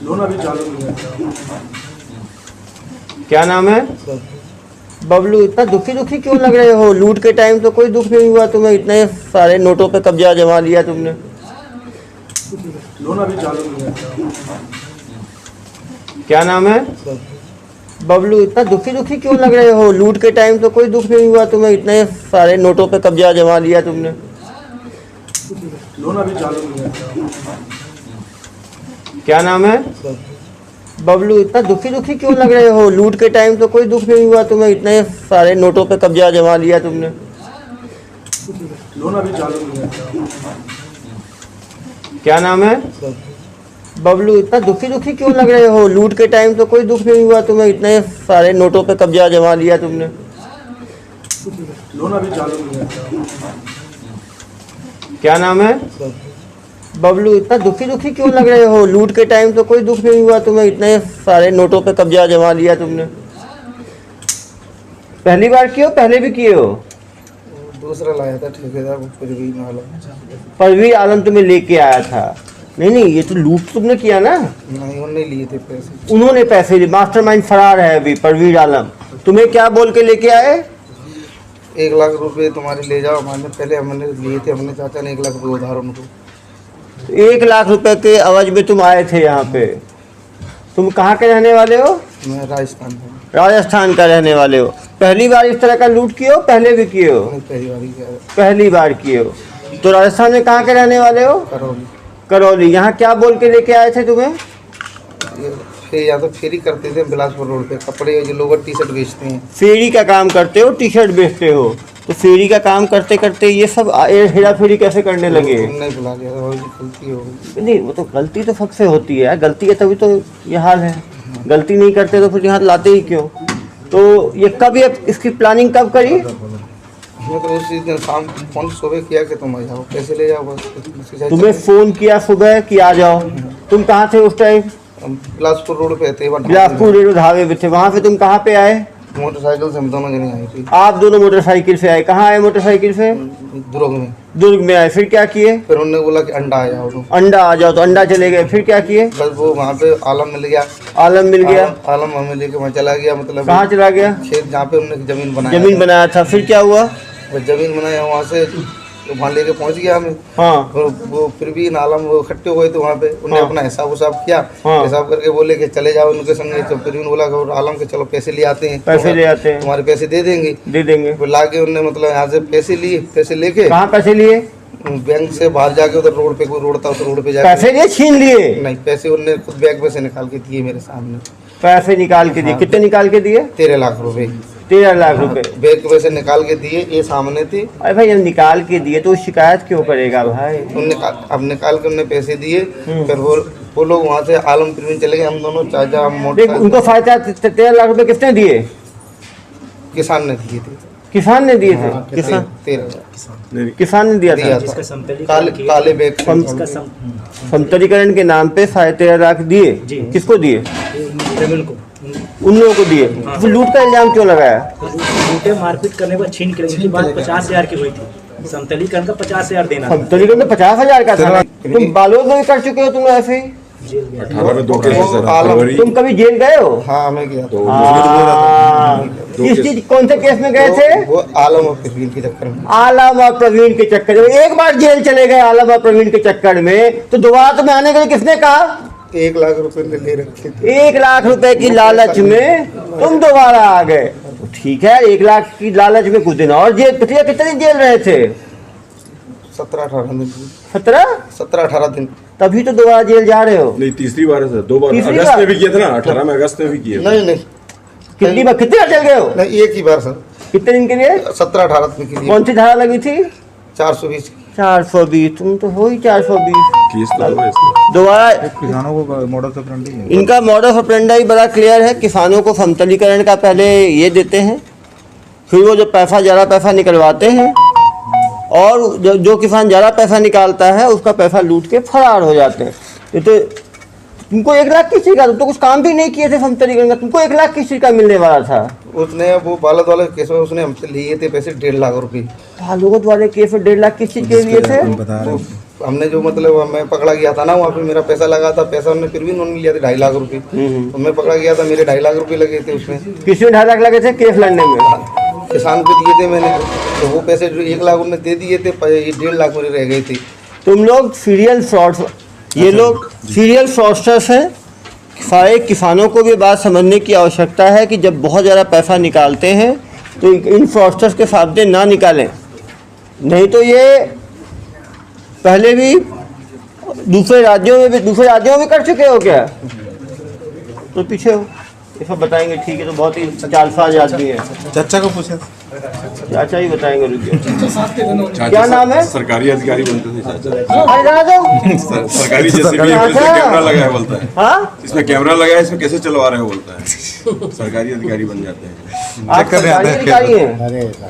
Loan अभी चालू नहीं है। क्या नाम है? बबलू। इतना दुखी दुखी क्यों लग रहे हो? लूट के टाइम तो कोई दुख नहीं हुआ तुम्हें, इतने सारे नोटों पे कब्जा जमा लिया तुमने। लोन अभी चालू नहीं है। क्या नाम है? बबलू। इतना दुखी दुखी क्यों लग रहे हो? लूट के टाइम तो कोई दुख नहीं हुआ तुम्हें, इतने सारे नोटों पे कब्जा जमा लिया तुमने। लोन अभी चालू नहीं है। क्या नाम है? बबलू। इतना दुखी दुखी क्यों लग रहे हो? लूट के टाइम तो कोई दुख नहीं हुआ तुम्हें, इतने सारे नोटों पे कब्जा जमा लिया तुमने। लोन अभी चालू नहीं है। क्या नाम है? बबलू। इतना दुखी दुखी क्यों लग रहे हो? लूट के टाइम तो कोई दुख नहीं हुआ तुम्हें, इतने सारे नोटों पे कब्जा जमा लिया तुमने। लोन अभी चालू नहीं है। क्या नाम है? बबलू। इतना दुखी दुखी क्यों लग रहे हो? लूट के टाइम तो कोई दुख नहीं हुआ तुम्हें, इतने सारे नोटों पे कब्जा जमा लिया तुमने। पहली बार किए हो, पहले भी किए हो? दूसरा लाया था ठेकेदार, वो परवीन वाला। परवीन आलम तुम्हें लेके आया था? नहीं नहीं, ये तो लूट तुमने किया ना। नहीं, उन्होंने लिए थे पैसे। उन्होंने पैसे लिए। मास्टरमाइंड फरार है अभी परवीन आलम। तुम्हें क्या बोल के लेके आए? 1 लाख रुपए तुम्हारे ले जाओ। हमारे पहले हमने लिए थे, हमने चाचा ने 1 लाख रुपए उधार उनको। 1 लाख रुपए के अवज में तुम आए थे यहाँ पे। तुम कहाँ के रहने वाले हो? मैं राजस्थान में। राजस्थान का रहने वाले हो। पहली बार इस तरह का लूट किए हो, पहले भी किए हो? पहली बार ही किया है। पहली बार किए हो। तो राजस्थान में कहाँ के रहने वाले हो? करौली। करौली। यहाँ क्या बोल के लेके आए थे तुम्हें? फिर या तो फेरी करते थे बिलासपुर रोड पे, कपड़े जो लोग टी शर्ट बेचते हैं। फेरी का काम करते हो, टी शर्ट बेचते हो? तो फेरी का काम करते करते ये सब हेरा फेरी कैसे करने लगे? नहीं बुला गया, गलती हो गई। नहीं, वो तो गलती तो सबसे होती है। गलती है तभी तो ये हाल है। गलती नहीं करते तो फिर यहाँ लाते ही क्यों? तो ये कब, ये इसकी प्लानिंग कब करी? मैं तो उसी दिन शाम फोन सुबह किया कि तुम आ जाओ, पैसे ले जाओ बस। तुम्हें फोन किया सुबह कि आ जाओ? तुम कहाँ थे उस टाइम? बिलासपुर रोड पे थे। बिलासपुर रेलवे ढाबे पे थे। वहाँ से तुम कहाँ पे आए? मोटरसाइकिल से हम दोनों जने आए थे। आप दोनों मोटरसाइकिल से आए? कहाँ आए मोटरसाइकिल से? दुर्ग में। दुर्ग में आए। फिर क्या किए? फिर उन्होंने बोला कि अंडा आ जाओ। तो अंडा आ जाओ, तो अंडा चले गए। फिर क्या किए? बस वो वहाँ पे आलम मिल गया। आलम मिल गया। आलम हमें लेके वहाँ चला गया। मतलब कहाँ चला गया? खेत जहाँ पे उन्होंने जमीन बनाया। जमीन बनाया था। फिर क्या हुआ? बस जमीन बनाया वहाँ से, तो वहाँ लेके पहुँच गया हमें। हाँ और वो फिर भी आलम वो इकट्ठे हुए थे वहाँ पे। उन्हें हाँ। अपना हिसाब उसाब किया। हाँ। हिसाब करके बोले कि चले जाओ उनके संग। तो फिर भी बोला कि आलम के चलो पैसे ले आते हैं, पैसे ले आते हैं, तुम्हारे पैसे दे देंगे। दे देंगे। फिर ला के उन्होंने मतलब यहाँ से पैसे लिए। पैसे लेके कहाँ पैसे लिए? बैंक से बाहर जाके उधर रोड पे, कोई रोड था उस रोड पे जाके पैसे लिए, छीन लिए? नहीं, पैसे उन्होंने खुद बैग में से निकाल के दिए मेरे सामने। पैसे निकाल के दिए? हाँ। कितने निकाल के दिए? 13 लाख रुपए। 13 लाख रुपए बैग में से निकाल के दिए, ये सामने थे। अरे भाई, जब निकाल के दिए तो शिकायत क्यों करेगा भाई? अब निकाल के उन्हें पैसे दिए। फिर वो लोग वहाँ से आलम प्रवीण चले गए। हम दोनों चाचा देख, उनको फायदा 13 लाख रुपए किसने दिए? किसान ने दिए थे। किसान ने दिए थे? हाँ, किसान 13 किसान ने दिया दिया था। था। काले बैग समतलीकरण के नाम पे 13.5 लाख दिए। किसको दिए? जमीन को उन लोगों को दिए। तो लूट का इल्जाम क्यों लगाया? लूटे, मारपीट करने के बाद छीन के इनकी बात 50,000 की हुई थी। समतलीकरण का 50,000 देना था। समतलीकरण में 50,000 का था। तुम बालोद में भी कर चुके हो तुम ऐसे ही? 18 में 2 केस सर, फरवरी। तुम कभी जेल गए हो? हाँ, हमें गया तो किस चीज, कौन से केस में गए थे? वो आलम और प्रवीण के चक्कर में। आलम और प्रवीण के चक्कर में? एक बार जेल चले गए आलम और प्रवीण के चक्कर में, तो दोबारा तुम्हें आने के लिए किसने कहा? 1 लाख रुपए ने ले रखे थे। 1 लाख रुपए की लालच में तुम दोबारा आ गए। तो ठीक है, 1 लाख की लालच में कुछ दिन और जेल। पिछले कितने दिन जेल रहे थे? 17-18 दिन। 17-18 दिन। तभी तो दोबारा जेल जा रहे हो। नहीं, तीसरी बार है सर। 2 बार तीसरी अगस्त बार? में भी किया था ना, 18 में अगस्त में भी किया था। नहीं, कितनी बार, कितने बार जेल गए हो? नहीं, एक ही बार सर। कितने दिन के लिए? 17-18 दिन के लिए। कौन सी धारा लगी थी? 420 की। 420। तुम तो हो ही 420। केस तो है इसमें। दोबारा किसानों को मॉडल ऑपरेंडी है। इनका मॉडल ऑपरेंडी बड़ा क्लियर है। किसानों को समतलीकरण का पहले ये देते हैं, फिर वो जो पैसा, ज़्यादा पैसा निकलवाते हैं, और जो किसान ज़्यादा पैसा निकालता है उसका पैसा लूट के फरार हो जाते हैं। ये तो तुमको 1 लाख किस चीज का, तुम तो कुछ काम भी नहीं किए थे समतलीकरण का, तुमको 1 लाख किस चीज का मिलने वाला था? उसने वो बालद वाले केस में उसने हमसे लिए थे पैसे 1.5 लाख रुपए। बालूगत वाले केस में 1.5 लाख किस चीज के लिए थे? बता रहे तो हमने जो मतलब मैं पकड़ा गया था ना वहाँ पे मेरा पैसा लगा था, पैसा उन्होंने फिर भी उन्होंने लिया था 2.5 लाख रुपए। तो मैं पकड़ा गया था, मेरे 2.5 लाख रुपए लगे थे उसमें। किसमें 2.5 लाख लगे थे केस लड़ने में? किसान को दिए थे मैंने, तो वो पैसे जो 1 लाख उन्होंने दे दिए थे, ये 1.5 लाख मेरे रह गए थे। तुम लोग सीरियल फ्रॉड, ये लोग सीरियल फ्रॉडस्टर्स हैं। सारे किसानों को भी बात समझने की आवश्यकता है कि जब बहुत ज़्यादा पैसा निकालते हैं तो इन फ्रॉडस्टर्स के सामने ना निकालें, नहीं तो ये पहले भी दूसरे राज्यों में कर चुके हो क्या? तो पीछे हो, ये सब बताएंगे। ठीक है, तो बहुत ही चालसाज आदमी है। चाचा को पूछे चाचा ही बताएंगे, रुकिए। चाचा क्या नाम है? सरकारी अधिकारी बनते थे चाचा। अरे जाना दो। सरकारी जैसे भी है, इसमें कैमरा लगा है बोलता है। हाँ, इसमें कैमरा लगा है, इसमें कैसे चलवा रहे हो बोलता है। सरकारी अधिकारी बन जाते हैं। आप सरकारी अधिकारी हैं? अरे सर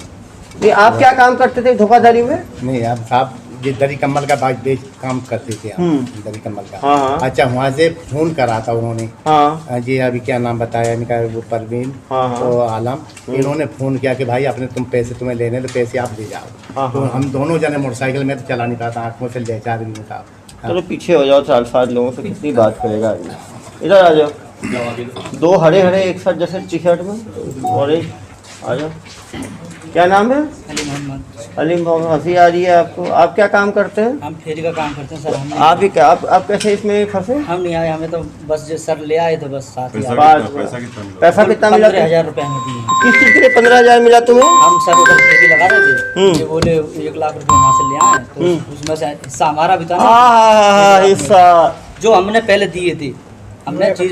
नहीं, आप क्या काम करते थे धोखाधड़ी में? नहीं, आप साहब ये दरी कम्बल का बाज बेच काम करते थे आप, दरी कम्बल का। हाँ, हाँ। अच्छा, वहाँ से फोन करा था उन्होंने। हाँ जी, अभी क्या नाम बताया इनका, वो परवीन हाँ, हाँ। तो आलम। इन्होंने फोन किया कि भाई आपने तुम्हें लेने तो पैसे आप ले जाओ। हाँ, तो हाँ। हम दोनों जने मोटरसाइकिल में तो चला नहीं पाता, आँखों से ले 4 दिन साहब। चलो पीछे हो जाओ, 4-5 लोगों से कितनी बात करेगा आदमी। इधर आ जाओ। 2 हरे एक साथ जैसे टी शर्ट में, और एक आ जाओ। क्या नाम है? अली मोहम्मद। हंसी आ रही है आपको? आप क्या काम करते हैं? हम फेरी का काम करते हैं सर। हम आप ही क्या, आप कैसे इसमें फंसे? हम नहीं आए, हमें तो बस जो सर ले आए थे बस साथ ही। पैसा कितना मिला? 15,000 रुपये हमें दिए। किस चीज़ के लिए 15,000 मिला तुम्हें? हम सर उधर फेरी लगा रहे थे, ये बोले 1 लाख रुपये वहाँ से ले आए, तो उसमें से हिस्सा हमारा भी था ना, हाँ, हिस्सा जो हमने पहले दिए थे। हमने चीज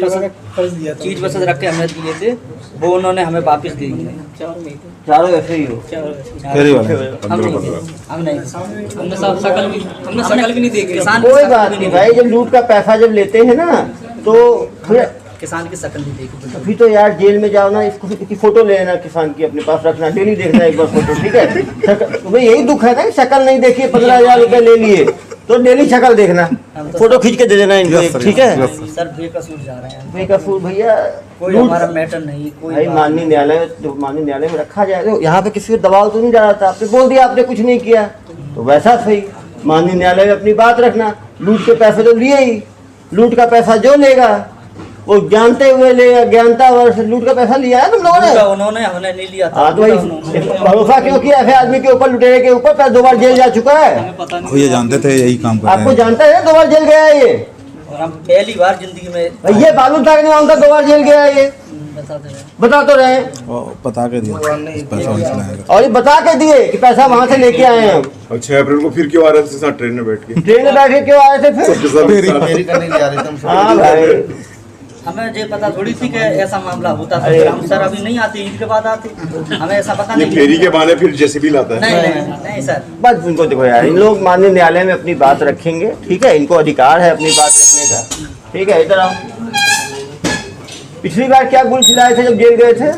बस रख के हमने दिए थे, वो उन्होंने हमें वापस दे दिए। चारों ऐसे ही हो? हमने शकल भी नहीं देखी किसान की, कोई बात नहीं भाई, जब लूट का पैसा जब लेते हैं ना तो फिर किसान की शकल नहीं देखी। अभी तो यार जेल में जाओ ना, इसकी फोटो ले लेना, किसान की अपने पास रखना, डेली देखना एक बार फोटो, ठीक है? तुम्हें यही दुख है ना, शक्ल नहीं देखी, 15,000 रुपये ले लिए, तो डेली शक्ल देखना, फोटो खींच के दे देना इनको, ठीक है? सर बेकसूर जा रहे हैं, बेकसूर भैया, कोई हमारा मैटर नहीं। कोई भाई माननीय न्यायालय में रखा जाए तो यहाँ पे किसी को दबाव तो नहीं डाला था। आपने बोल दिया आपने कुछ नहीं किया, तो वैसा सही माननीय न्यायालय में अपनी बात रखना। लूट के पैसे तो लिए ही, लूट का पैसा जो लेगा वो जानते हुए लेगा, ज्ञानतावर्ष लूट का पैसा लिया है तुम लोगों ने? उन्होंने, हमने नहीं लिया था। हाँ, तो भरोसा क्यों किया ऐसे आदमी के ऊपर, लुटेरे के ऊपर? पैसा 2 बार जेल जा चुका है। वो ये जानते थे यही काम कर रहे आपको हैं। जानता है 2 बार जेल गया है ये? और हम पहली बार जिंदगी में ये बालू तक नहीं होता, 2 बार जेल गया है ये, बता तो रहे हैं। वो बता के दिया पैसा वहीं से लाएगा। और ये बता के दिए कि पैसा वहाँ से लेके आए हैं हम। और 6 अप्रैल को फिर क्यों आ रहे थे साथ ट्रेन में बैठ के? ट्रेन में बैठे क्यों आए थे फिर? फेरी करने जा रहे थे हम सब। हाँ भाई, हमें ये पता थोड़ी थी कि ऐसा मामला होता था। हम सर अभी नहीं आते, ईद के बाद आते, हमें ऐसा पता ये नहीं। फेरी के बहाने फिर जेसीबी लाता है। नहीं सर, बस इनको देखो यार, इन लोग माननीय न्यायालय में अपनी बात रखेंगे, ठीक है? इनको अधिकार है अपनी बात रखने का, ठीक है? इधर आओ। पिछली बार क्या गुल खिलाए थे जब जेल गए थे?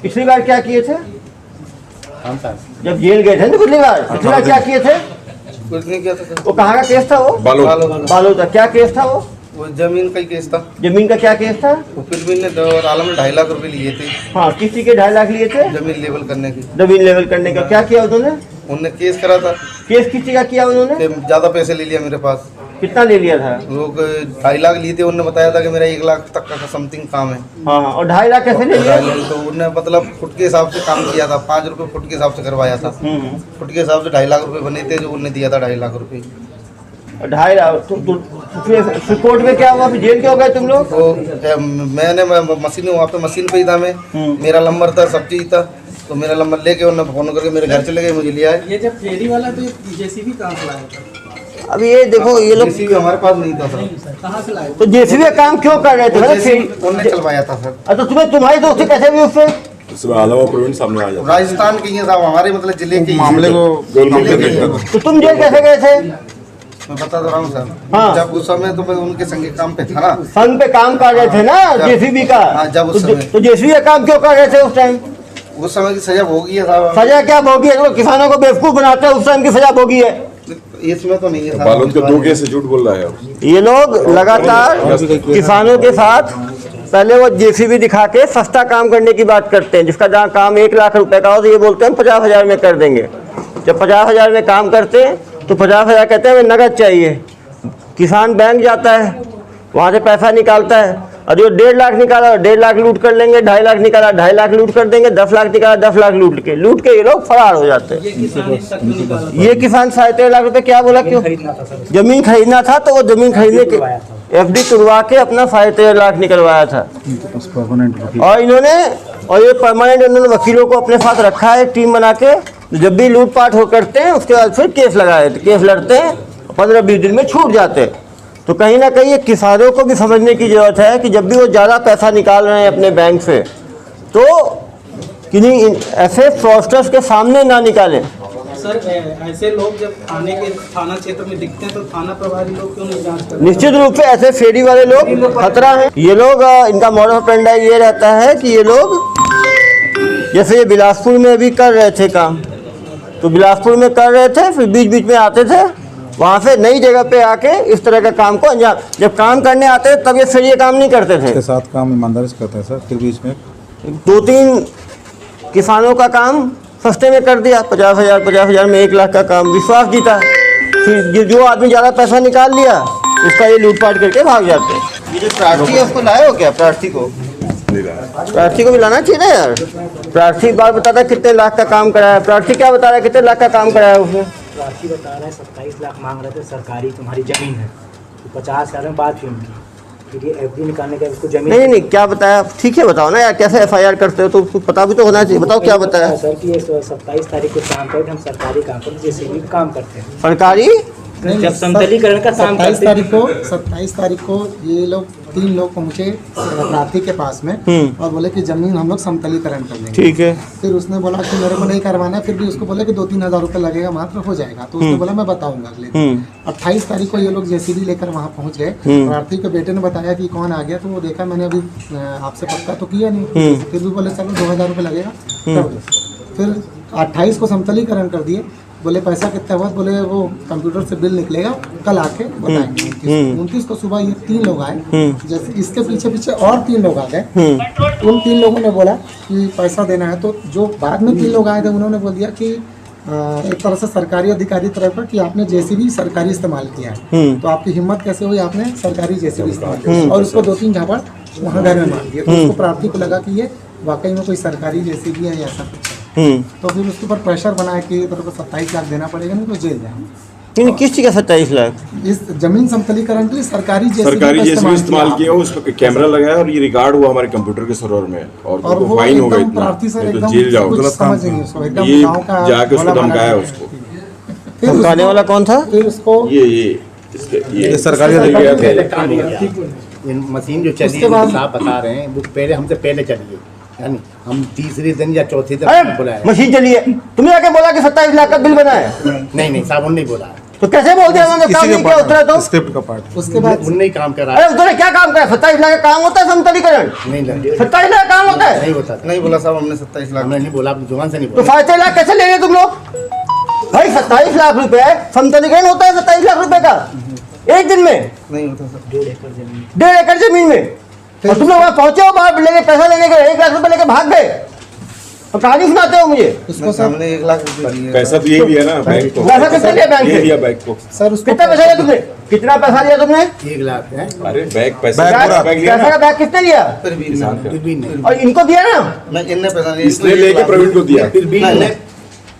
पिछली बार क्या किए थे जब जेल गए थे? पिछली बार क्या किए थे? कुछ नहीं किया था। वो कहाँ का केस था? वो बालोद का। क्या केस था वो जमीन का ही केस था। जमीन का क्या केस था? वो फिर ने और आलम ने 2.5 लाख रुपए लिए थे। हाँ, किसी के 2.5 लाख लिए थे जमीन लेवल करने की। जमीन लेवल करने का क्या किया उन्होंने? उन्होंने केस करा था। केस किसी का किया उन्होंने? ज्यादा पैसे ले लिया मेरे पास। कितना ले लिया था? लोग 2.5 लाख लिए थे। उन्होंने बताया था कि मेरा 1 लाख तक का समथिंग काम है। हाँ, और 2.5 लाख कैसे ले लिया? तो उन्होंने मतलब फुट के हिसाब से काम किया था। 5 रुपए फुट के हिसाब से करवाया था। फुट के हिसाब से 2.5 लाख रुपए बने थे, जो उन्होंने दिया था 2.5 लाख रुपए। 2.5 लाख। फिर कोर्ट में क्या हुआ? फिर जेल क्यों गए तुम लोग? तो मैंने मशीन वहाँ पे मशीन पे ही था मैं। मेरा नंबर था, सब चीज था। तो मेरा नंबर लेके उन्होंने फोन करके मेरे घर चले गए, मुझे लिया है। ये जब फेरी वाला तो जेसीबी कहाँ से लाया था? अभी ये देखो, ये लोग जेसीबी हमारे पास नहीं था सर। कहाँ से लाए? तो जेसीबी का काम क्यों कर रहे थे? उन्होंने चलवाया था सर। तो तुम्हारी दोस्ती कैसे हुई उससे? इसमें आलम और प्रवीण सामने आ जाते राजस्थान के ये साहब, हमारे मतलब जिले के मामले को तो तुम जेल कैसे गए थे? मैं बता तो रहा हूँ सर। हाँ। जब उस समय तो मैं उनके संगे काम पे था ना। संघ पे काम कर रहे थे ना जेसीबी का? हाँ, जब उस समय। तो जेसीबी का काम क्यों कर रहे थे उस टाइम? उस समय की सजा भोगी है साहब। सजा क्या भोगी है? तो किसानों को बेवकूफ बनाते हैं, उस टाइम की सजा भोगी है। इसमें तो नहीं है साहब। बालोद के 2 केस से झूठ बोल रहा है अब। ये लोग लगातार किसानों के साथ पहले वो जेसीबी दिखा के सस्ता काम करने की बात करते हैं, जिसका जहाँ काम 1 लाख रुपए का हो तो ये बोलते हैं 50,000 में कर देंगे। जब 50,000 में काम करते हैं तो 50,000 कहते हैं हमें नगद चाहिए। किसान बैंक जाता है, वहाँ से पैसा निकालता है, और जो 1.5 लाख निकाला 1.5 लाख लूट कर लेंगे, 2.5 लाख निकाला 2.5 लाख लूट कर देंगे, 10 लाख निकाला 10 लाख लूट के ये लोग फरार हो जाते हैं। ये किसान 13.5 लाख रुपए क्या बोला, क्यों जमीन खरीदना था तो वो जमीन खरीदने के FD तुड़वा के अपना 13.5 लाख निकलवाया था। और इन्होंने ये परमानेंट उन्होंने वकीलों को अपने साथ रखा है, टीम बना के। जब भी लूटपाट हो करते हैं उसके बाद फिर केस लगाए, केस लड़ते हैं, 15-20 दिन में छूट जाते हैं। तो कहीं ना कहीं ये किसानों को भी समझने की ज़रूरत है कि जब भी वो ज़्यादा पैसा निकाल रहे हैं अपने बैंक से तो किन्हीं ऐसे फ्रॉडस्टर्स के सामने ना निकालें। सर ऐसे लोग जब थाना क्षेत्र में दिखते हैं तो थाना प्रभारी लोग क्यों नहीं जांच करते? निश्चित रूप से ऐसे फेरी वाले लोग खतरा है। ये लोग इनका मॉडल ऑपरेंडी ये रहता है कि ये लोग जैसे ये बिलासपुर में भी कर रहे थे काम, तो बिलासपुर में कर रहे थे, फिर बीच बीच में आते थे, वहाँ से नई जगह पे आके इस तरह का काम को अंजाम, जब काम करने आते थे तब ये फिर ये काम नहीं करते थे। के साथ काम ईमानदारी से करते हैं सर, फिर बीच में 2-3 किसानों का काम सस्ते में कर दिया, 50,000 में 1 लाख का काम, विश्वास जीता। फिर जो आदमी ज़्यादा पैसा निकाल लिया उसका ये लूटपाट करके भाग जाते हैं। ये जो प्रार्थी है उसको लाए हो क्या? प्रार्थी को भी लाना चाहिए ना यार। प्रार्थी बार बताता है कितने लाख का काम कराया, प्रार्थी क्या बता रहा है कितने लाख का काम कराया उसने? प्रार्थी बता रहा है 27 लाख मांग रहे थे, सरकारी तुम्हारी जमीन है, तो 50,000 में बात हुई उनकी, फिर ये FD निकालने के उसको जमीन नहीं क्या बताया, ठीक है बताओ ना यार, कैसे FIR करते हो तो उसको पता भी तो होना चाहिए, बताओ क्या बताया। सर कि ये 27 तारीख को काम करके हम सरकारी काम करते JCB काम करते हैं, सरकारी जब समतलीकरण का काम 27 तारीख को ये लोग 3 लोग पहुँचे प्रार्थी के पास में और बोले कि जमीन हम लोग समतलीकरण कर देंगे। ठीक है। फिर उसने बोला कि मेरे को नहीं करवाना है, फिर भी उसको बोले कि 2-3 हज़ार रुपये लगेगा मात्र, हो जाएगा। तो उसने बोला मैं बताऊंगा अगले दिन। 28 तारीख को ये लोग JCB लेकर वहाँ पहुँच गए। प्रार्थी के बेटे ने बताया कि कौन आ गया, तो वो देखा मैंने अभी आपसे पक्का तो किया नहीं, फिर भी बोले चलो 2,000 रुपये लगेगा कर दो। फिर 28 को समतलीकरण कर दिए, बोले पैसा कितना हुआ, बोले वो कंप्यूटर से बिल निकलेगा कल आके बताएंगे। 29 को सुबह ये 3 लोग आए, जैसे इसके पीछे और 3 लोग आ गए। उन 3 लोगों ने बोला कि पैसा देना है, तो जो बाद में 3 लोग आए थे उन्होंने बोल दिया कि एक तरह से सरकारी अधिकारी तरफ पर कि आपने JCB सरकारी इस्तेमाल किया है, तो आपकी हिम्मत कैसे हुई, आपने सरकारी JCB इस्तेमाल किया, और उसको 2-3 झापड़ वहाँ घर में मार दिए। तो उसको प्रार्थी को लगा कि ये वाकई में कोई सरकारी JCB है या ऐसा कुछ है। तो फिर उसके ऊपर प्रेशर बनाया कि तेरे को 27 लाख देना पड़ेगा, नहीं तो जेल जाएंगे। नहीं किस चीज़ का 27 लाख? इस जमीन समतलीकरण के लिए सरकारी JCB इस्तेमाल किया, उस पर कैमरा लगाया और ये रिकॉर्ड हुआ हमारे कंप्यूटर के सर्वर में, और वो फाइन हो गई, प्रार्थी सर तो एकदम जेल जाओ, कुछ समझ नहीं उसको, एकदम ये गाँव का जाके उसको धमकाया उसको। धमकाने वाला कौन था? फिर उसको ये सरकारी मशीन जो चली है साहब बता रहे हैं, वो पहले हमसे पहले चली है, यानी हम तीसरे दिन या चौथे दिन बुलाए। मशीन चली है, तुमने आके बोला कि 27 लाख का बिल बना है? नहीं साहब उन्होंने बोला, तो कैसे बोल दिया उन्होंने? काम नहीं किया उतरा तो स्क्रिप्ट का पार्ट उसके बाद उन्होंने ही काम करा। अरे उन्होंने क्या काम करा? 27 लाख का काम होता है समतलीकरण? नहीं 27 लाख काम होता है? नहीं होता, नहीं बोला साहब हमने 27 लाख। हमने नहीं बोला, अपनी जुबान से नहीं तो बोला। 27 लाख कैसे ले रहे तुम लोग भाई? 27 लाख रुपए समतलीकरण होता है 27 लाख रुपए का एक दिन में? नहीं होता सर। 1.5 एकड़ जमीन में, और तुम लोग वहाँ पहुंचे हो, बाहर लेके पैसा लेने के 1 लाख रुपए लेके भाग गए, और कहानी सुनाते हो मुझे। उसको सामने 1 लाख रुपये दिए। पैसा तो यही दिया ना बैंक को, पैसा कितना लिया बैंक से? दिया बैंक को। सर उसको कितना पैसा लिया तुमने? कितना पैसा लिया तुमने? 1 लाख है, अरे बैग पैसा बैग लिया पैसा का बैग किसने लिया? फिर भी फिर भी नहीं, और इनको दिया ना? नहीं, इनने पैसा नहीं, इसने लेके प्रवीण को दिया। फिर भी नहीं, नहीं,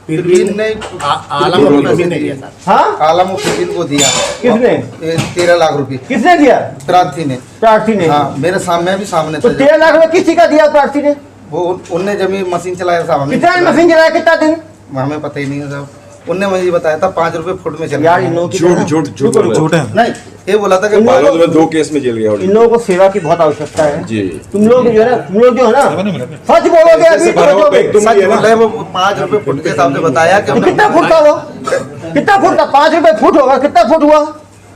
फिर भी नहीं, आलम को पैसे नहीं दिया साहब। हाँ आलम उफीन को दिया किसने? 13 लाख रुपए किसने दिया? प्रार्थी ने। प्रार्थी ने। हाँ मेरे सामने भी सामने तो था। 13 लाख रुपए किसी का दिया प्रार्थी ने? वो उनने जमीन मशीन चलाया साहब, हमें कितना मशीन चलाया, कितना दिन? हमें पता ही नहीं है साहब। उनने मुझे बताया था 5 रुपए फुट में चला। यार इन लोगों की झूठ है। नहीं ये बोला था कि इन लोगों बालोद में 2 केस में जेल गया इन लोगों को सेवा की बहुत आवश्यकता है जी। तुम लोग जो है ना, सच बोलोगे अभी तो बचोगे। सच बोल रहे हैं, वो 5 रुपए फुट के हिसाब से बताया कि तो कितना फुट था वो? कितना फुट था? 5 रुपए फुट होगा, कितना फुट हुआ?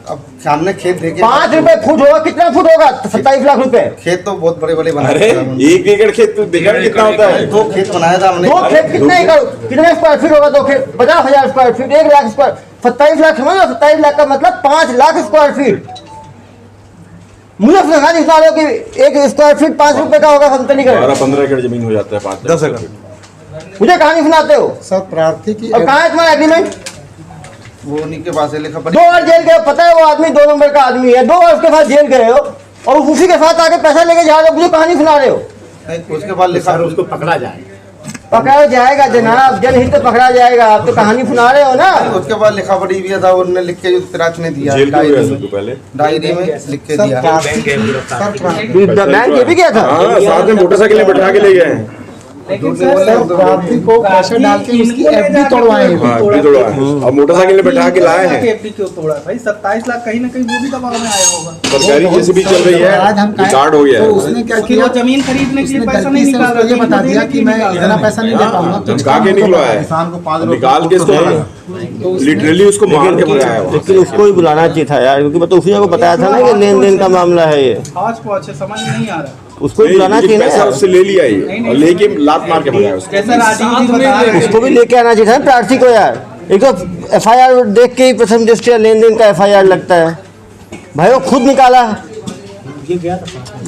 अब सामने खेत देखे 5 रुपए फुट होगा, कितना फुट होगा? 27 लाख रुपए। खेत तो बहुत बड़े बड़े बनाए अरे थे। 1 एकड़ खेत तो देखा नहीं कितना होता है? 2 खेत बनाया था हमने। 2 खेत कितने एकड़, कितने स्क्वायर फीट होगा? 2 खेत 50,000 square feet, 1 lakh square 27 lakh समझ लो, 27 लाख का मतलब 5 लाख स्क्वायर फीट। मुझे कहा नहीं सुना कि 1 स्क्वायर फीट 5 रुपए का होगा समतलीकरण। 12-15 एकड़ जमीन हो जाता है, 10 एकड़। मुझे कहानी सुनाते हो। सर प्रार्थी की और कहाँ है तुम्हारा एग्रीमेंट? वो उन्हीं के पास है लिखा पड़ी। 2 बार जेल गए, पता है वो आदमी 2 नंबर का आदमी है, 2 बार उसके साथ जेल गए हो और उसी के साथ आके पैसा लेके जा रहे हो, मुझे कहानी सुना रहे हो। नहीं, उसके बाद लिखा सर उसको पकड़ा जाए। पकड़ा जाएगा जनाब, जनहित में पकड़ा जाएगा। आप तो कहानी सुना रहे हो ना। उसके बाद लिखा पड़ी भी था, उन्होंने लिख के जो पिराज ने दिया जेल क्यों गया सबको पहले? डायरी में लिख के सर दिया। प्रार्थी बैंक ये भी गया था। हाँ, साथ में मोटरसाइकिल में बैठा के ले गए हैं। सर प्रार्थी को पैसे डाल के उसकी एफडी तोड़वाए हैं। हाँ, भी तोड़ा है और मोटरसाइकिल में बैठा के लाए हैं। एफडी क्यों तोड़ा भाई? 27 लाख कहीं ना कहीं वो भी दबाव में आया होगा। सरकारी जेसीबी चल रही है, आज हम रिकॉर्ड हो गया तो है। उसने क्या फिर किया, वो जमीन खरीदने के लिए उसने पैसा गलती नहीं से निकाला, उसको ये बता दिया कि मैं नहीं इतना पैसा नहीं दे पाऊंगा। जब कहा के निकलवाया है, किसान को 5 निकाल के इसको लिटरली उसको मार के भगाया है। लेकिन उसको ही बुलाना चाहिए था यार, क्योंकि मैं तो उसी को बताया था ना कि लेन देन का मामला है ये। आज पहुंचे समझ नहीं आ रहा। उसको ही बुलाना चाहिए पैसा ना। उससे ले लिया ये और लेके लात मार के भगाया उसको। जैसा राजीव जी बता रहे उसको भी लेके आना चाहिए था प्रार्थी को यार। एक तो FIR देख के ही प्रथम दृष्टया लेन देन का FIR लगता है। भाई वो खुद निकाला,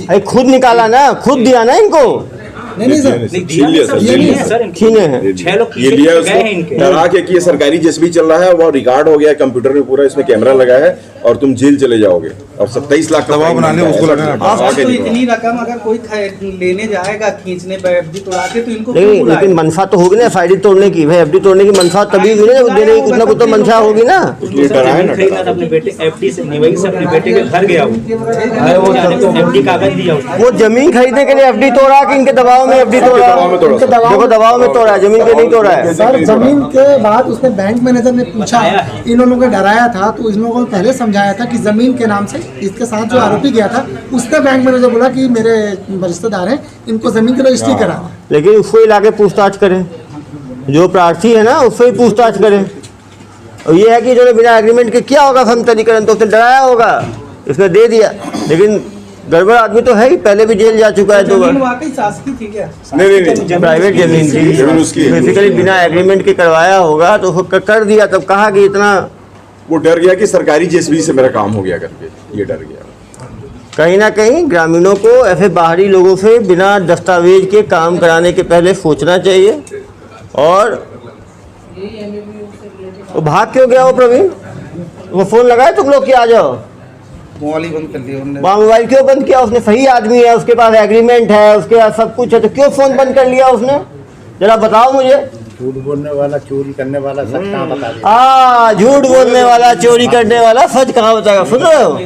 भाई खुद निकाला ना, खुद दिया ना इनको। नहीं सर, छीन लिया सर, छीन लिया। छीने हैं। 6 लोग ये लिया उसको डरा के कि ये सरकारी जेसीबी चल रहा है, वो रिकॉर्ड हो गया कंप्यूटर में, पूरा इसमें कैमरा लगा है और तुम जेल चले जाओगे और 27 लाख का दबाव फाइन बना लिया, बनता है। उसको लगना है। भगा के तो निकला। इतनी रकम अगर कोई लेने जाएगा खींचने पे एफडी तोड़ा के, तो इनको क्यों लेकिन बुलाएगा? मनसा तो होगी ना FID तोड़ने की। भाई FD तोड़ने की मनसा तभी हुई ना जब देने की कुछ ना कुछ तो मनसा होगी ना। ये डरा है ना, खरीदना था अपने बेटे एफडी से, निवई से अपने बेटे के घर गया वो एफडी कागज दिया उसको। वो जमीन खरीदने के लिए FD तोड़ा कि इनके दबाव में FD तोड़ा? दबाव में तोड़ा। इनके देखो दबाव में तोड़ा है, जमीन पे नहीं तोड़ा है। सर जमीन के बाद उसने बैंक मैनेजर ने पूछा, इन लोगों को डराया था, तो इन लोगों को पहले समझाया था कि जमीन के नाम से इसके साथ जो आरोपी गया था, उसने बैंक मैनेजर बोला कि मेरे रिश्तेदार हैं, इनको जमीन की रजिस्ट्री करा। लेकिन उसको ही लाके पूछताछ करें, जो प्रार्थी है ना उससे ही पूछताछ करें। और ये है कि जो बिना एग्रीमेंट के किया होगा समतलीकरण, तो उसने डराया होगा, इसने दे दिया। लेकिन गड़बड़ आदमी तो है ही, पहले भी जेल जा चुका है 2 बार। जमीन वाकई शासकीय थी क्या? नहीं प्राइवेट जमीन थी, जमीन उसकी है। बेसिकली बिना एग्रीमेंट के करवाया होगा तो उसको कर दिया। तब कहा कि इतना वो डर गया कि सरकारी जेसीबी से मेरा काम हो गया करके, ये डर गया। कहीं ना कहीं ग्रामीणों को ऐसे बाहरी लोगों से बिना दस्तावेज के काम कराने के पहले सोचना चाहिए। और वो भाग क्यों गया वो प्रवीण? वो फोन लगाए तुम लोग कि आ जाओ? मोबाइल ही बंद कर दिया उन्होंने। वहाँ मोबाइल क्यों बंद किया उसने? सही आदमी है, उसके पास एग्रीमेंट है, उसके पास सब कुछ है, तो क्यों फोन बंद कर लिया उसने? जरा बताओ मुझे। झूठ बोलने वाला, चोरी करने वाला सच कहाँ बता दे। झूठ बोलने वाला, चोरी करने वाला सच कहाँ बताएगा? सुन रहे हो?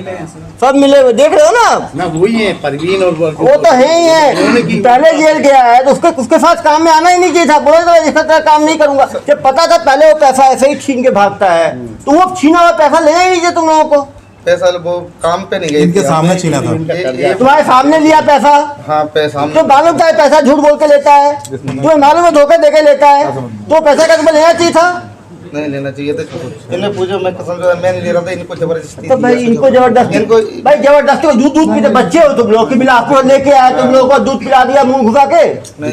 सब मिले हुए देख रहे हो ना आप? ना वही है परवीन और वो तो है ही है। पहले जेल गया है तो उसके साथ काम में आना ही नहीं चाहिए था। बोले तो इस तरह काम नहीं करूंगा, जब पता था पहले वो पैसा ऐसे ही छीन के भागता है, तो वो छीना हुआ पैसा ले ही लीजिए तुम लोगों को। पैसा वो काम पे नहीं गई इनके थी, सामने हमने- छीना था। तुम्हारे सामने लिया पैसा, हाँ पैसा तो मालूम था ये पैसा झूठ बोल के लेता है, तुम्हें मालूम है धोखे दे के लेता है, तो पैसा का तुम्हें लेना चाहिए था। नहीं लेना चाहिए था। इन्हें पूछो, मैं कसम से मैं नहीं ले रहा था, इनको जबरदस्ती तो भाई दिया। इनको जबरदस्ती, इनको भाई जबरदस्ती दूध पीते बच्चे हो तुम लोग कि बिलासपुर लेके आए, तुम लोगों को दूध पिला दिया मुंह घुसा के। नहीं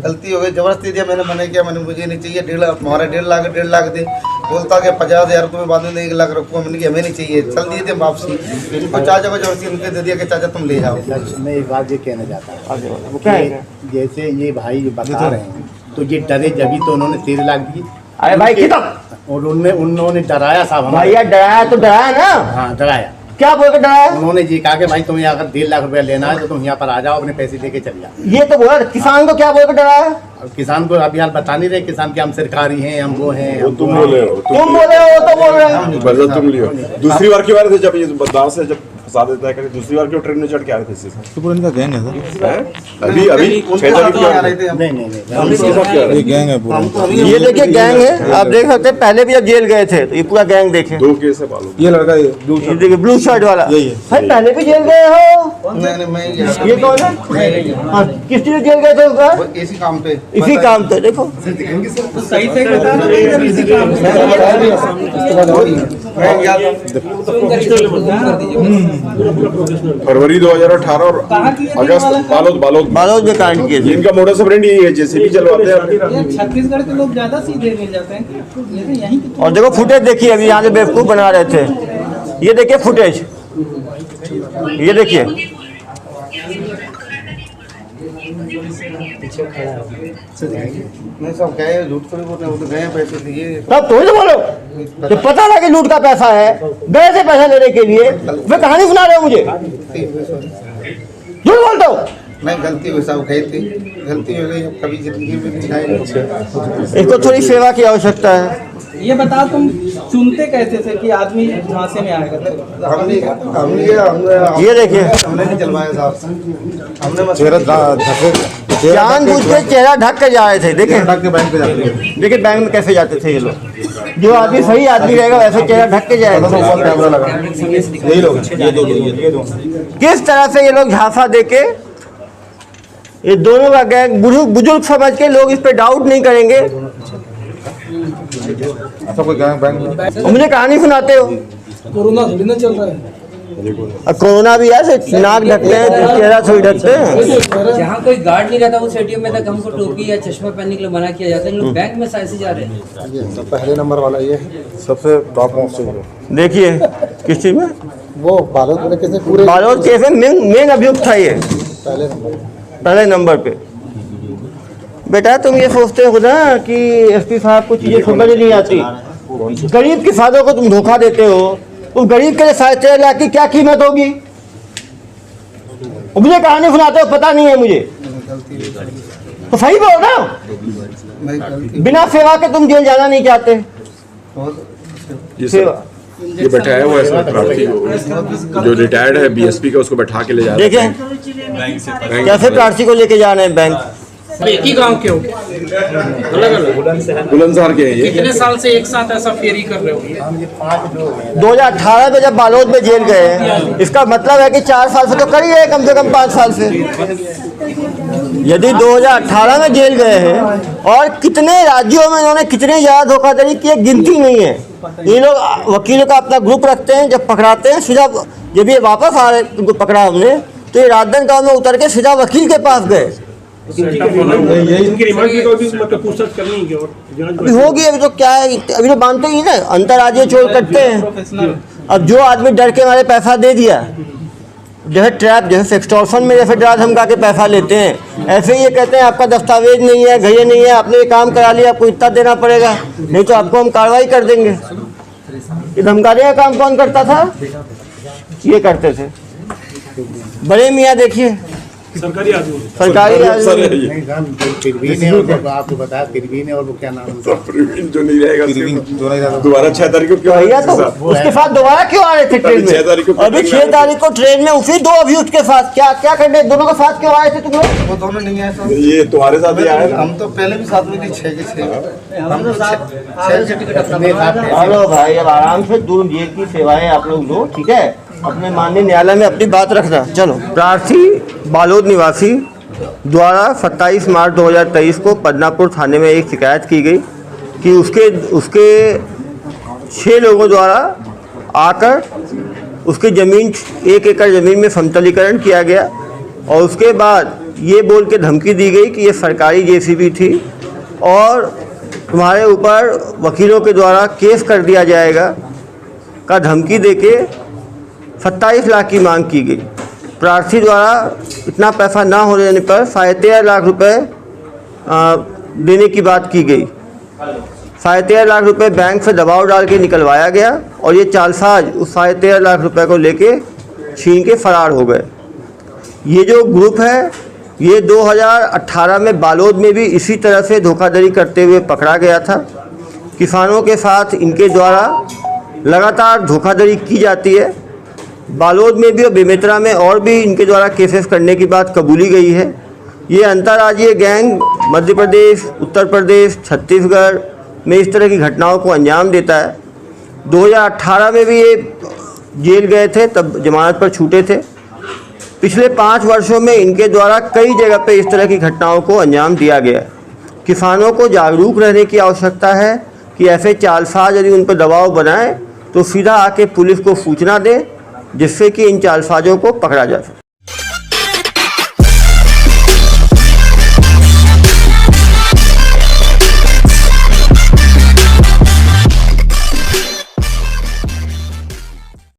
गलती हो गई, जबरदस्ती दिया, मैंने मना किया, मैंने मुझे नहीं चाहिए 1.5 लाख, हमारे 1.5 लाख दे। बोलता कि 50,000 तुम्हें बाद में 1 लाख रखूँ, मैंने कहा हमें नहीं चाहिए, चल दिए थे वापसी। इनको चाचा को जबरदस्ती उनके दे दिया कि चाचा तुम ले जाओ। मैं एक बात ये कहना चाहता हूँ, वो क्या है? जैसे ये भाई बता रहे हैं, तो ये डरे जभी तो उन्होंने 13 लाख दिए। अरे भाई कितना और उन्होंने डराया साहब भाई यार, डराया तो डराया ना, हाँ डराया। क्या बोल के डराया? उन्होंने ये कहा कि भाई तुम्हें अगर 1.5 लाख रुपया लेना है तो तुम यहाँ पर आ जाओ, अपने पैसे लेके चल जाओ। ये तो बोला किसान को क्या बोल के डराया? और किसान को अभी हाल बता नहीं रहे किसान के हम सरकारी हैं, हम वो हैं, वो हम तुम वो हैं। बोले हो, तुम बोले हो तो बोल रहे हो। बदला तुम लियो। दूसरी बार की बार थे जब ये बदलाव से जब फंसा देता है करके, दूसरी बार क्यों ट्रेन में चढ़ के आ रहे थे इससे? तो पूरा इनका गैंग है सर, हैं? अभी उनके साथ तो आ रहे थे हम। नहीं नहीं नहीं दूसरी बार क्या ये गैंग है पूरा। ये देखिए गैंग है, आप देख सकते हैं। पहले भी जब जेल गए थे तो ये पूरा गैंग देखे। 2 केस है मालूम। ये लड़का ये ब्लू ये देखिए ब्लू शर्ट वाला, यही है। भाई पहले भी जेल गए हो। नहीं मैं ही गया था। ये कौन है? हाँ, किस चीज जेल गए थे उसका? वो इसी काम पे इसी काम तो देखो। तो सही से बता दो भाई, जब इसी काम से मैं गया था। फरवरी 2018 और कहाँ किए थे अगस्त बालोद बालोद में कांड किए थे। इनका मोडस ऑपरेंडी यही है, जेसीबी चलवाते हैं। ये छत्तीसगढ़ के लोग ज्यादा सीधे मिल जाते हैं, ये तो यहीं के और देखो फुटेज देखिए, अभी यहाँ से बेवकूफ़ बना रहे थे। ये देखिए फुटेज, ये देखिए नहीं सब गए, झूठ थोड़ी बोल रहे, वो तो गए पैसे दिए। तब तो ही तो बोलो, जब पता था कि लूट का पैसा है, गए थे पैसा लेने के लिए, वे कहानी सुना रहे हो मुझे, झूठ बोलते हो। नहीं गलती हुई, सब गए थे, गलती हो गई, अब कभी जिंदगी में नहीं आएगी। इसको थोड़ी सेवा की आवश्यकता है। ये बताओ तुम सुनते कैसे थे कि आदमी झांसे में आएगा? हमने ये देखिए हमने नहीं चलवाया साहब, हमने चेहरा ढके, जानबूझ के चेहरा ढक के जा रहे थे। देखिए ढक के बैंक पे जाते हैं। देखिए बैंक में कैसे जाते थे ये लोग, जो आदमी सही आदमी रहेगा वैसे चेहरा ढक के जाएगा। कैमरा लगा, यही लोग हैं, ये दो किस तरह से ये लोग झांसा देके, ये दोनों का गैंग बुजुर्ग समझ के लोग इस पे डाउट नहीं करेंगे। ऐसा कोई बैंक और मुझे कहानी सुनाते हो। कोरोना थोड़ी ना चल रहा है, और कोरोना भी ऐसे नाक ढकते हैं, चेहरा थोड़ी ढकते हैं। जहाँ कोई गार्ड नहीं रहता उस एटीएम में तक हमको टोपी या चश्मा पहनने के लिए मना किया जाता है, लोग बैंक में ऐसे जा रहे हैं। पहले नंबर वाला ये सबसे टॉप मोस्ट है। देखिए किस चीज में, वो बालोद वाले कैसे पूरे बालोद केस में मेन अभियुक्त था ये, पहले नंबर पे। बेटा तुम ये सोचते हो ना कि एसपी साहब को चीजें समझ नहीं आती, गरीब किसानों को तुम धोखा देते हो, उस गरीब के लिए 3.5 लाख की क्या कीमत होगी? मुझे कहानी सुनाते हो, पता नहीं है मुझे, तो सही बोलो ना। बिना सेवा के तुम जेल जाना नहीं चाहते। ये सर, ये बैठा है वो ऐसा प्रार्थी जो रिटायर्ड है बीएसपी का, उसको बैठा के ले जा रहे देखिए हैं। कैसे प्रार्थी को लेके जा रहे हैं बैंक। एक ही गांव के हो, अलग अलग बुलंदशहर के हैं ये। कितने साल से एक साथ ऐसा फेरी कर रहे हो? 2018 में जब बालोद में जेल गए हैं, इसका मतलब है कि 4 साल से तो कर ही है, कम से कम 5 साल से। यदि 2018 में जेल गए हैं और कितने राज्यों में इन्होंने कितने ज़्यादा धोखाधड़ी की गिनती नहीं है। ये लोग वकीलों का अपना ग्रुप रखते हैं, जब पकड़ाते हैं सीधा, जब ये वापस आ रहे उनको पकड़ा हमने, तो ये राजनांदगांव में उतर के सीधा वकील के पास गए। अभी होगी, अभी तो क्या है, अभी तो मानते ही ना, अंतर्राज्यीय चोर करते हैं। अब जो आदमी डर के हमारे पैसा दे दिया, जैसे ट्रैप, जैसे एक्सटॉर्शन में जैसे डरा धमका के पैसा लेते हैं, ऐसे ही ये कहते हैं आपका दस्तावेज नहीं है, घये नहीं है, आपने ये काम करा लिया, आपको इतना देना पड़ेगा, नहीं तो आपको हम कार्रवाई कर देंगे। ये धमकाने का काम कौन करता था? ये करते थे बड़े मियाँ। देखिए सरकारी आदमी नहीं साहब, तिरवीन है और आपको बताया तिरवीन है, और वो क्या नाम है, प्रवीण जो नहीं रहेगा जो नहीं रहता। दोबारा 6 तारीख को क्यों भैया, तो उसके साथ दोबारा क्यों आ रहे थे ट्रेन 6 तारीख को में? अभी 6 तारीख को ट्रेन में उसी 2 अभियुक्त के साथ क्या क्या करने, दोनों के साथ क्यों आए थे तुम लोग? वो दोनों नहीं आए साहब, ये तुम्हारे साथ ही आया ना। हम तो पहले भी साथ में थे, 6 के 6। हम तो साथ हेलो भाई, अब आराम से दूर जेल की सेवाएं आप लोग दो, ठीक है? अपने माननीय न्यायालय में अपनी बात रखना। चलो, प्रार्थी बालोद निवासी द्वारा 27 मार्च 2023 को पदनापुर थाने में एक शिकायत की गई कि उसके 6 लोगों द्वारा आकर उसकी ज़मीन, 1 एकड़ ज़मीन में समतलीकरण किया गया, और उसके बाद ये बोल के धमकी दी गई कि ये सरकारी जेसीबी थी और तुम्हारे ऊपर वकीलों के द्वारा केस कर दिया जाएगा का धमकी देके 27 लाख की मांग की गई। प्रार्थी द्वारा इतना पैसा ना होने पर 13.5 लाख रुपए देने की बात की गई। 13.5 लाख रुपए बैंक से दबाव डाल के निकलवाया गया और ये चालसाज उस 13.5 लाख रुपए को लेके छीन के फरार हो गए। ये जो ग्रुप है ये 2018 में बालोद में भी इसी तरह से धोखाधड़ी करते हुए पकड़ा गया था। किसानों के साथ इनके द्वारा लगातार धोखाधड़ी की जाती है। बालोद में भी और बेमेतरा में और भी इनके द्वारा केसेस करने की बात कबूली गई है। ये अंतर्राज्यीय गैंग मध्य प्रदेश, उत्तर प्रदेश, छत्तीसगढ़ में इस तरह की घटनाओं को अंजाम देता है। 2018 में भी ये जेल गए थे, तब जमानत पर छूटे थे। पिछले 5 वर्षों में इनके द्वारा कई जगह पे इस तरह की घटनाओं को अंजाम दिया गया है। किसानों को जागरूक रहने की आवश्यकता है कि ऐसे चालसाज यदि उन पर दबाव बनाएं तो सीधा आके पुलिस को सूचना दें, जिससे कि इन जालसाजों को पकड़ा जा सके।